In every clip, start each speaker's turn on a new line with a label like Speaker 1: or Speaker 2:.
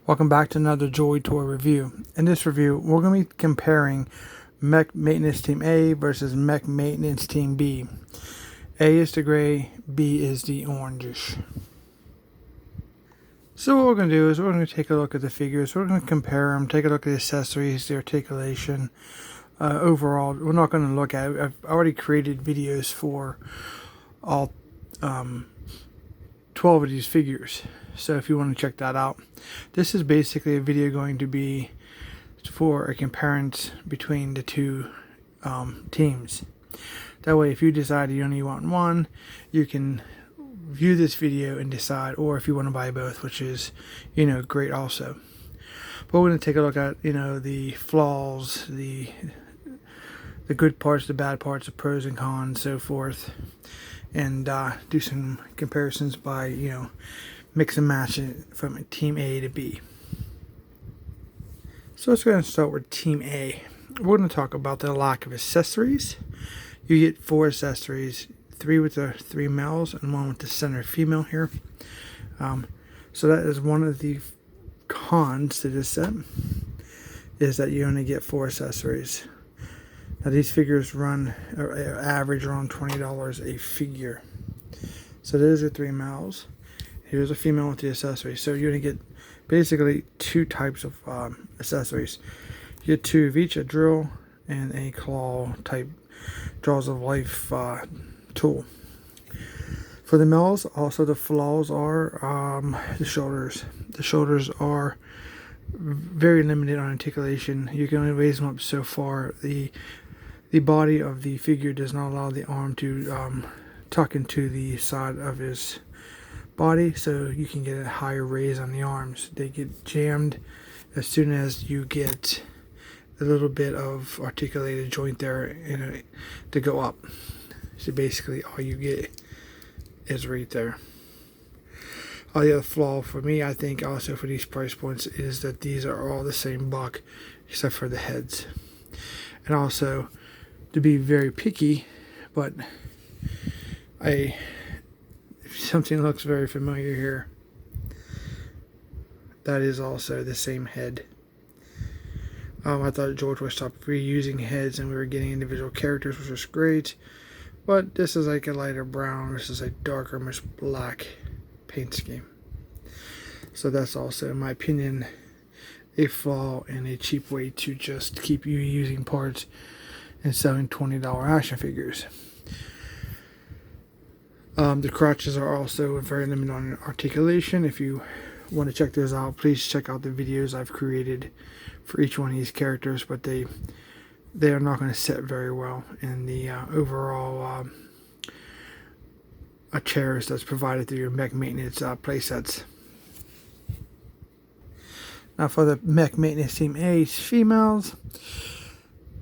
Speaker 1: Welcome back to another Joytoy review. In this review, we're going to be comparing Mech Maintenance Team A versus Mech Maintenance Team B. A is the gray, B is the orangish. So what we're going to do is we're going to take a look at the figures. We're going to compare them, take a look at the accessories, the articulation. Overall, we're not going to look at it. I've already created videos for all 12 of these figures. So if you want to check that out, this is basically a video going to be for a comparison between the two teams. That way, if you decide you only want one, you can view this video and decide, or if you want to buy both, which is, great also. But we're going to take a look at, the flaws, the good parts, the bad parts, the pros and cons, so forth, and do some comparisons by, mix and match it from Team A to B. So let's go ahead and start with Team A. We're going to talk about the lack of accessories. You get 4 accessories, 3 with the 3 males and 1 with the center female here. So that is one of the cons to this set, is that you only get 4 accessories. Now these figures run average around $20 a figure. So there's the 3 males. Here's a female with the accessories. So you're going to get basically 2 types of accessories. You get 2 of each, a drill and a claw type Jaws of Life tool. For the males, also the flaws are the shoulders. The shoulders are very limited on articulation. You can only raise them up so far. The body of the figure does not allow the arm to tuck into the side of his body, so you can get a higher raise on the arms. They get jammed as soon as you get a little bit of articulated joint there to go up. So basically all you get is right there. The other flaw for me, I think, also for these price points, is that these are all the same buck except for the heads. And also, to be very picky, but something looks very familiar here. That is also the same head. I thought Joytoy stopped reusing heads and we were getting individual characters, which was great. But this is like a lighter brown. This is a darker, much black paint scheme. So that's also, in my opinion, a flaw and a cheap way to just keep you using parts and selling $20 action figures. The crotches are also very limited on articulation. If you want to check those out, please check out the videos I've created for each one of these characters, but they are not going to sit very well in the overall chairs that's provided through your Mech Maintenance playsets. Now for the Mech Maintenance Team A's females,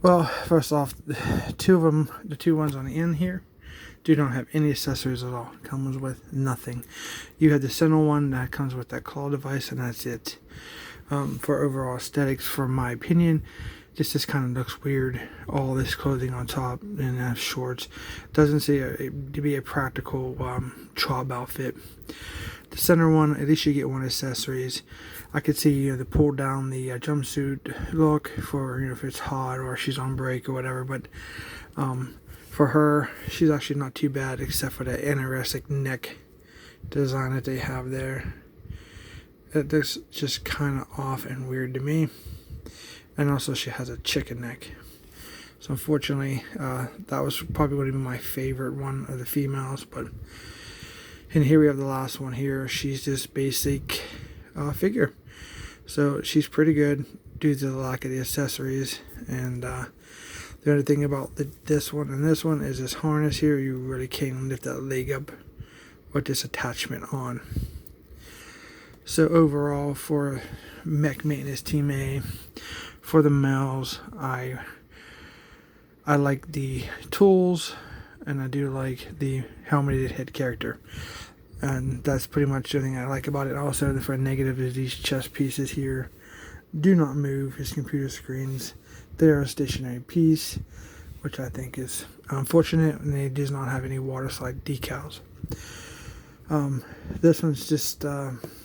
Speaker 1: well, first off, the 2 of them, the 2 ones on the end here, do not have any accessories at all. Comes with nothing. You have the center one that comes with that claw device, and that's it. For overall aesthetics, for my opinion, this just kind of looks weird. All this clothing on top and shorts doesn't seem to be a practical job outfit. The center one, at least you get 1 accessories. I could see the pull down the jumpsuit look for if it's hot or she's on break or whatever, but for her, she's actually not too bad, except for that anorexic neck design that they have there. That's just kind of off and weird to me. And also she has a chicken neck. So unfortunately, that was probably going to be my favorite one of the females. And here we have the last one here. She's just basic figure. So she's pretty good due to the lack of the accessories. And the other thing about this one and this one is this harness here. You really can't lift that leg up with this attachment on. So overall, for Mech Maintenance Team A, for the males, I like the tools, and I do like the helmeted head character. And that's pretty much the thing I like about it. Also, for negative is these chest pieces here do not move as computer screens. They are a stationary piece, which I think is unfortunate, and it does not have any water slide decals. This one's just,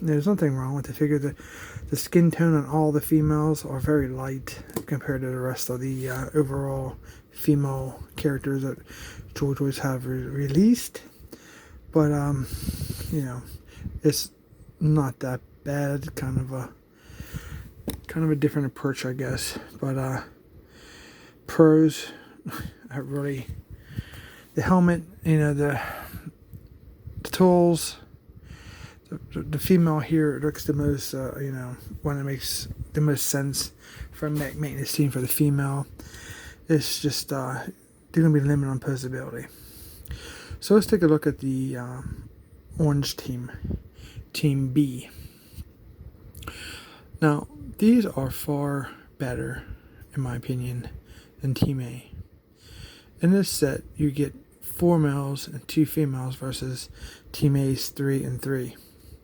Speaker 1: there's nothing wrong with the figure. The skin tone on all the females are very light compared to the rest of the overall female characters that Joytoys have released. But, you know, it's not that bad. Kind of a different approach, I guess. But, pros, I really, the helmet, you know, the tools, the female here looks the most, you know, one that makes the most sense for a mech maintenance team for the female. It's just, they're going to be limited on posability. So let's take a look at the orange team, Team B. Now, these are far better, in my opinion, than Team A. In this set, you get 4 males and 2 females versus Team A's 3 and 3.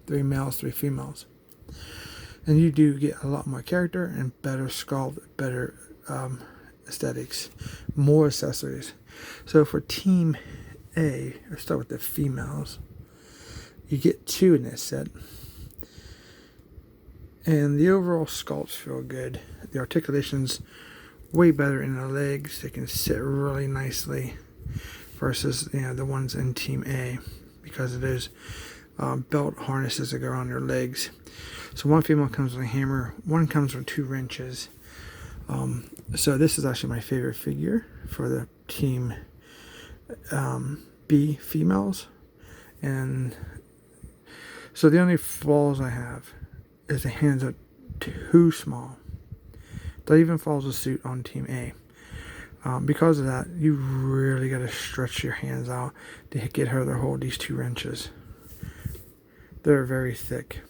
Speaker 1: 3 males, 3 females. And you do get a lot more character and better sculpt, better aesthetics, more accessories. So for Team A, let's start with the females. You get 2 in this set. And the overall sculpts feel good. The articulation's way better in the legs. They can sit really nicely versus, you know, the ones in Team A because of those belt harnesses that go around their legs. So one female comes with a hammer, one comes with 2 wrenches. So this is actually my favorite figure for the Team B females. And so the only flaws I have is the hands are too small. That even follows the suit on Team A. Because of that, you really got to stretch your hands out to get her to hold these 2 wrenches. They're very thick.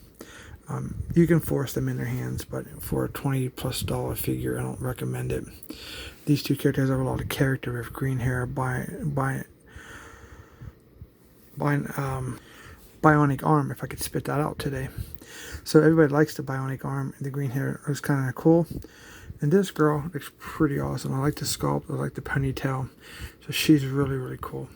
Speaker 1: You can force them in their hands, but for a $20+ figure, I don't recommend it. These 2 characters have a lot of character with green hair, bionic arm, if I could spit that out today. So everybody likes the bionic arm, and the green hair looks kind of cool. And this girl looks pretty awesome. I like the sculpt, I like the ponytail. So she's really, really cool.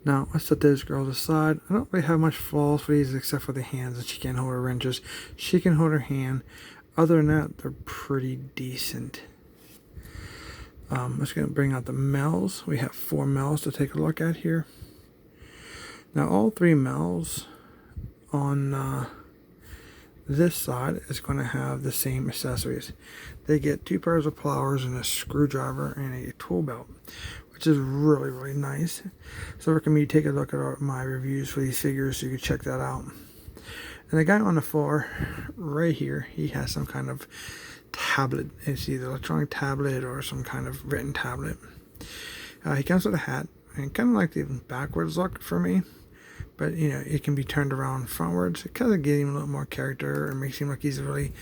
Speaker 1: Now, let's set those girls aside. I don't really have much flaws for these except for the hands, and she can't hold her wrenches. She can hold her hand. Other than that, they're pretty decent. I'm just going to bring out the males. We have 4 males to take a look at here. Now, all 3 males on this side is going to have the same accessories. They get 2 pairs of pliers and a screwdriver and a tool belt, which is really, really nice. So I recommend you take a look at my reviews for these figures so you can check that out. And the guy on the floor right here, he has some kind of tablet. It's either electronic tablet or some kind of written tablet. He comes with a hat, and kind of like the backwards look for me. But, you know, it can be turned around frontwards. It kind of gives him a little more character and makes him look he's really,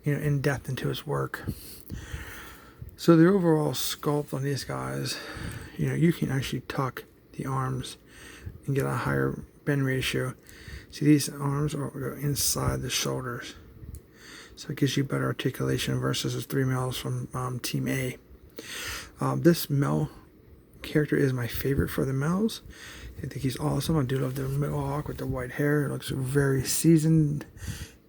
Speaker 1: you know, in depth into his work. So the overall sculpt on these guys, you know, you can actually tuck the arms and get a higher bend ratio. See, these arms go inside the shoulders. So it gives you better articulation versus the 3 males from Team A. This male character is my favorite for the males. I think he's awesome. I do love the mohawk with the white hair. It looks very seasoned.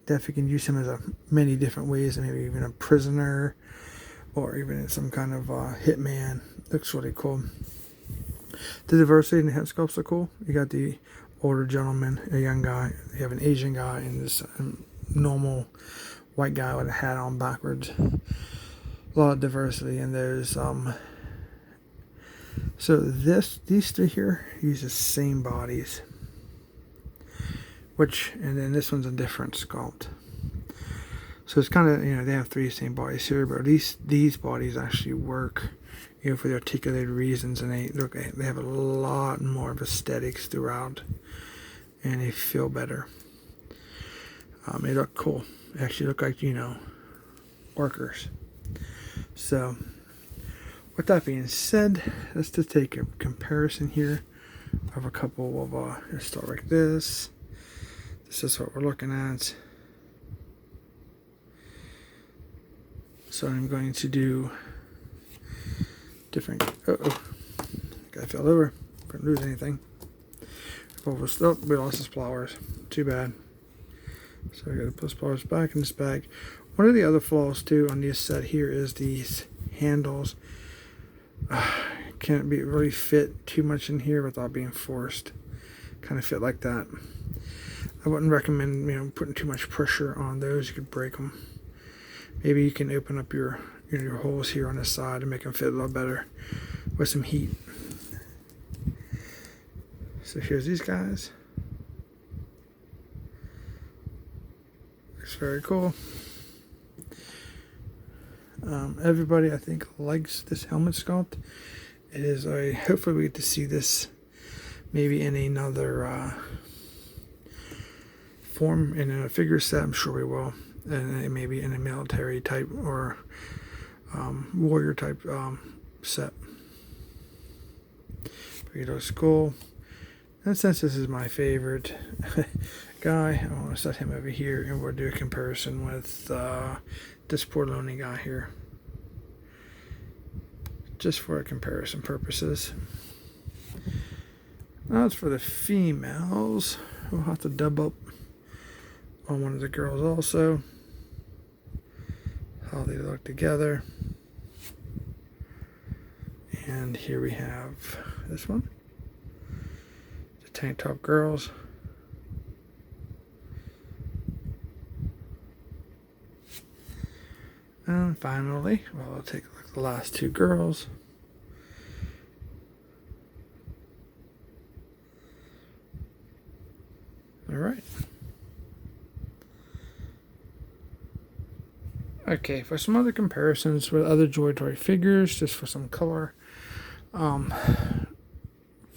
Speaker 1: Definitely can use him as many different ways, maybe even a prisoner or even some kind of hitman. Looks really cool. The diversity in the head sculpts are cool. You got the older gentleman, a young guy. You have an Asian guy and this normal white guy with a hat on backwards. A lot of diversity in those. So these 3 here use the same bodies, and then this one's a different sculpt. So it's kind of, you know, they have 3 same bodies here, but at least these bodies actually work, you know, for the articulated reasons, and they have a lot more of aesthetics throughout, and they feel better. They look cool. They actually look like, you know, workers. So with that being said, let's just take a comparison here of a couple of, let's start like this. This is what we're looking at. So I'm going to do different, guy fell over, couldn't lose anything. Oh, we lost his flowers. Too bad. So I got to put his flowers back in this bag. One of the other flaws too on this set here is these handles. Can't be really fit too much in here without being forced. Kind of fit like that. I wouldn't recommend putting too much pressure on those. You could break them. Maybe you can open up your holes here on the side and make them fit a little better with some heat. So here's these guys. Looks very cool. Everybody, I think, likes this helmet sculpt. It is hopefully we get to see this maybe in another form in a figure set. I'm sure we will, and maybe in a military type or warrior type set. Burrito Skull. And since this is my favorite guy, I want to set him over here, and we'll do a comparison with this poor lonely guy here, just for comparison purposes. Now it's for the females. We'll have to dub up on one of the girls also, how they look together. And here we have this one, the tank top girls. And finally, well, I'll take a look at the last two girls. All right. Okay, for some other comparisons with other Joytoy figures, just for some color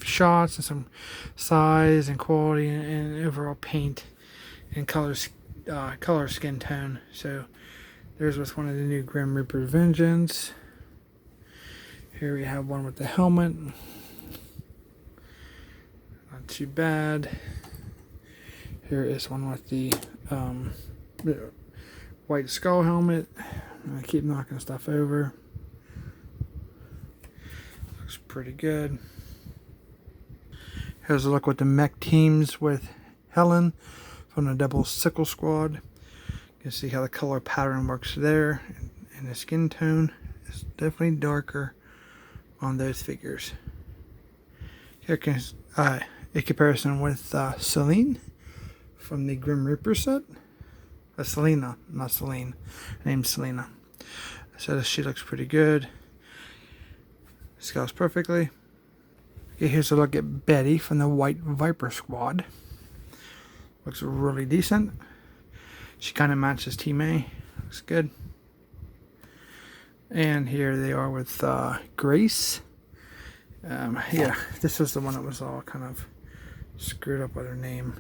Speaker 1: shots and some size and quality and overall paint and color skin tone. So there's with one of the new Grim Reaper Vengeance. Here we have one with the helmet. Not too bad. Here is one with the white skull helmet. I keep knocking stuff over. Looks pretty good. Here's a look with the mech teams with Helen from the Double Sickle Squad. You can see how the color pattern works there, and the skin tone is definitely darker on those figures. Here can a comparison with Celine from the Grim Reaper set. Selena, not Celine. Her name's Selena. So she looks pretty good. Scales perfectly. Okay, here's a look at Betty from the White Viper Squad. Looks really decent. She kind of matches Team A. Looks good. And here they are with Grace. Yeah, this was the one that was all kind of screwed up with her name.